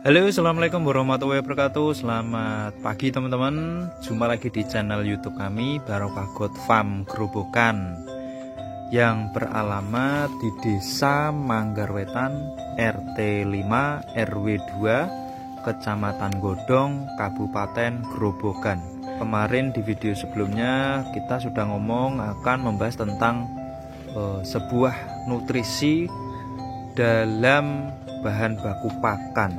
Halo, assalamualaikum warahmatullahi wabarakatuh. Selamat pagi teman-teman. Jumpa lagi di channel YouTube kami, Barokah Goat Farm Grobogan, yang beralamat di Desa Manggarwetan, RT 5 RW 2, Kecamatan Godong, Kabupaten Grobogan. Kemarin di video sebelumnya kita sudah ngomong akan membahas tentang sebuah nutrisi dalam bahan baku pakan.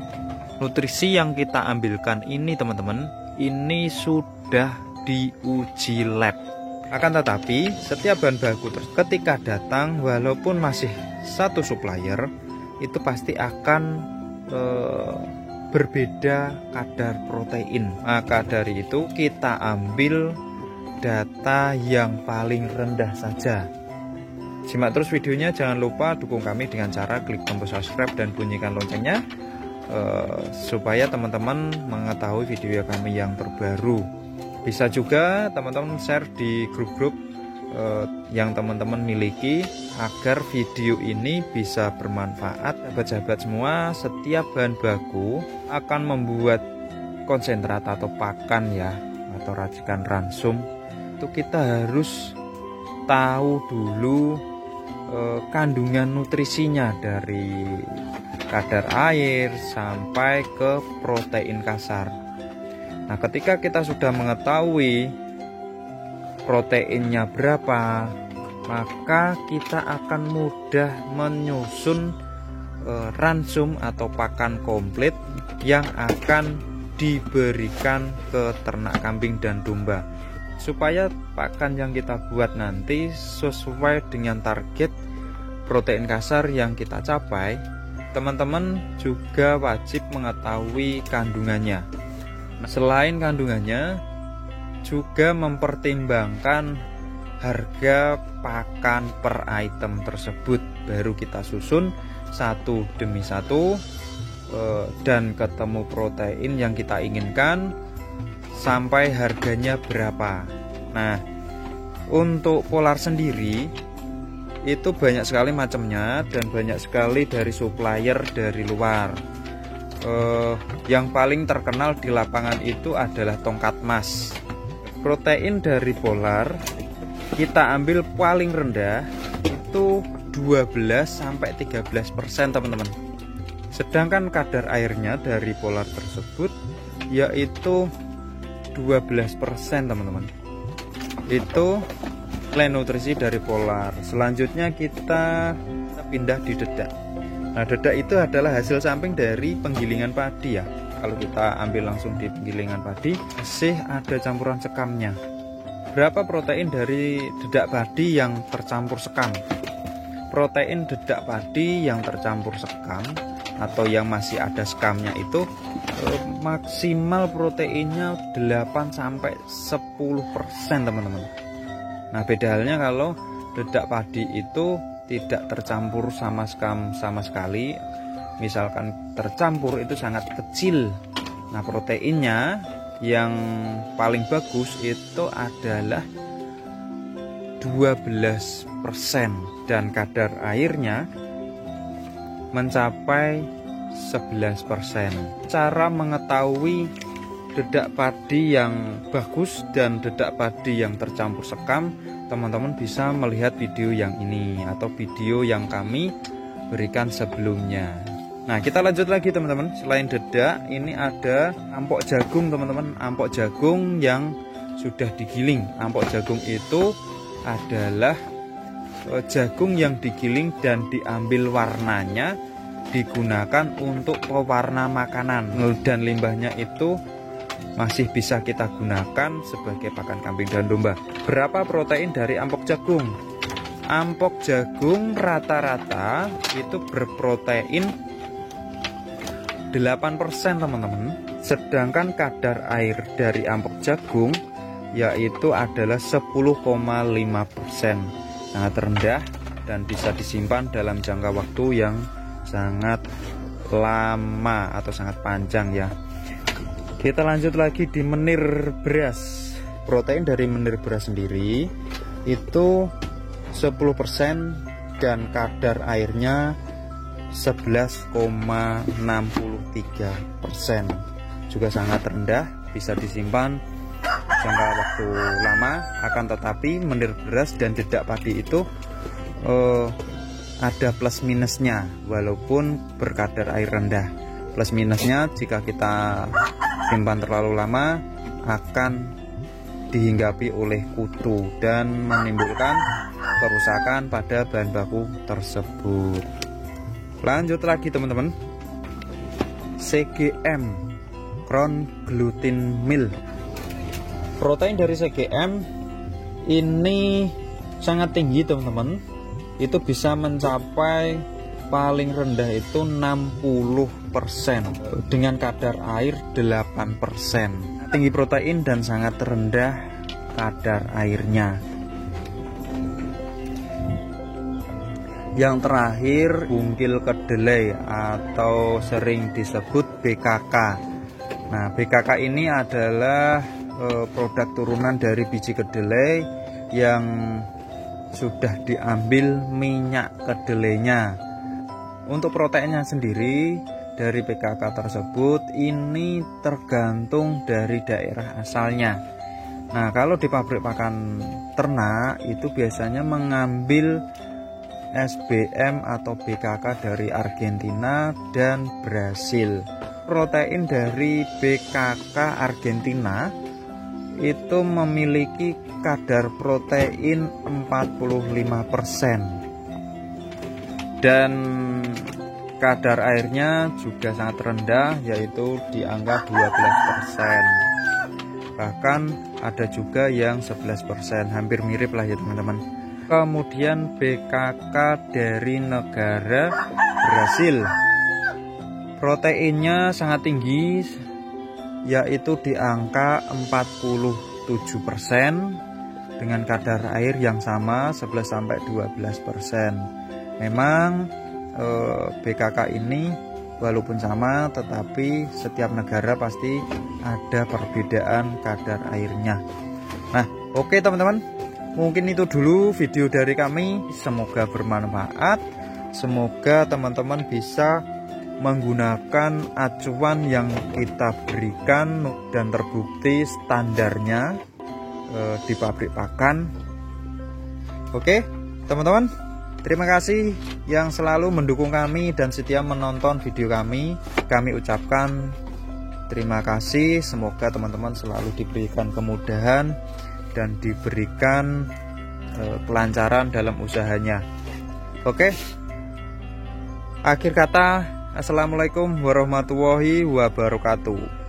Nutrisi yang kita ambilkan ini teman-teman, ini sudah diuji lab. Akan tetapi setiap bahan baku ketika datang, walaupun masih satu supplier, itu pasti akan berbeda kadar protein. Maka dari itu kita ambil data yang paling rendah saja. Simak terus videonya, jangan lupa dukung kami dengan cara klik tombol subscribe dan bunyikan loncengnya, supaya teman-teman mengetahui video kami yang terbaru. Bisa juga teman-teman share di grup-grup yang teman-teman miliki, agar video ini bisa bermanfaat. Sahabat-sahabat semua, setiap bahan baku akan membuat konsentrat atau pakan ya, atau racikan ransum, itu kita harus tahu dulu kandungan nutrisinya, dari kadar air sampai ke protein kasar. Nah, ketika kita sudah mengetahui proteinnya berapa, maka kita akan mudah menyusun ransum atau pakan komplit yang akan diberikan ke ternak kambing dan domba, supaya pakan yang kita buat nanti sesuai dengan target protein kasar yang kita capai. Teman-teman juga wajib mengetahui kandungannya. Selain kandungannya, juga mempertimbangkan harga pakan per item tersebut. Baru kita susun satu demi satu, dan ketemu protein yang kita inginkan sampai harganya berapa. Nah, untuk polar sendiri itu banyak sekali macamnya dan banyak sekali dari supplier dari luar. Yang paling terkenal di lapangan itu adalah tongkat mas. Protein dari polar kita ambil paling rendah itu 12-13% teman-teman. Sedangkan kadar airnya dari polar tersebut yaitu 12% teman-teman. Itu nilai nutrisi dari polar. Selanjutnya kita pindah di dedak. Nah, dedak itu adalah hasil samping dari penggilingan padi ya. Kalau kita ambil langsung di penggilingan padi, masih ada campuran sekamnya. Berapa protein dari dedak padi yang tercampur sekam? Protein dedak padi yang tercampur sekam atau yang masih ada sekamnya itu maksimal proteinnya 8-10% teman-teman. Nah, beda halnya kalau dedak padi itu tidak tercampur sama sekam sama sekali. Misalkan tercampur itu sangat kecil. Nah, proteinnya yang paling bagus itu adalah 12% dan kadar airnya mencapai 11%. Cara mengetahui dedak padi yang bagus dan dedak padi yang tercampur sekam, teman-teman bisa melihat video yang ini atau video yang kami berikan sebelumnya. Nah, kita lanjut lagi teman-teman. Selain dedak, ini ada ampok jagung teman-teman. Ampok jagung yang sudah digiling. Ampok jagung itu adalah jagung yang digiling dan diambil warnanya digunakan untuk pewarna makanan, dan limbahnya itu masih bisa kita gunakan sebagai pakan kambing dan domba. Berapa protein dari ampok jagung? Ampok jagung rata-rata itu berprotein 8% teman-teman. Sedangkan kadar air dari ampok jagung yaitu adalah 10,5%. Sangat rendah dan bisa disimpan dalam jangka waktu yang sangat lama atau sangat panjang ya. Kita lanjut lagi di menir beras. Protein dari menir beras sendiri itu 10% dan kadar airnya 11,63%, juga sangat rendah, bisa disimpan jangka waktu lama. Akan tetapi menir beras dan dedak padi itu ada plus minusnya, walaupun berkadar air rendah. Plus minusnya, jika kita simpan terlalu lama akan dihinggapi oleh kutu dan menimbulkan kerusakan pada bahan baku tersebut. Lanjut lagi teman-teman, CGM Crown Gluten Meal. Protein dari CGM ini sangat tinggi teman-teman, itu bisa mencapai paling rendah itu 60% dengan kadar air 8%. Tinggi protein dan sangat rendah kadar airnya. Yang terakhir, bungkil kedelai atau sering disebut BKK. Nah, BKK ini adalah produk turunan dari biji kedelai yang sudah diambil minyak kedelainya. Untuk proteinnya sendiri dari BKK tersebut ini tergantung dari daerah asalnya. Nah, kalau di pabrik pakan ternak itu biasanya mengambil SBM atau BKK dari Argentina dan Brasil. Protein dari BKK Argentina itu memiliki kadar protein 45% dan kadar airnya juga sangat rendah, yaitu di angka 12%. Bahkan ada juga yang 11%, hampir mirip lah ya teman-teman. Kemudian BKK dari negara Brasil, proteinnya sangat tinggi, yaitu di angka 47% dengan kadar air yang sama 11-12%. Memang BKK ini walaupun sama, tetapi setiap negara pasti ada perbedaan kadar airnya. Nah, oke teman-teman, mungkin itu dulu video dari kami. Semoga bermanfaat. Semoga teman-teman bisa menggunakan acuan yang kita berikan dan terbukti standarnya di pabrik pakan. Oke teman-teman, terima kasih yang selalu mendukung kami dan setia menonton video kami. Kami ucapkan terima kasih. Semoga teman-teman selalu diberikan kemudahan dan diberikan kelancaran dalam usahanya. Oke, akhir kata, assalamualaikum warahmatullahi wabarakatuh.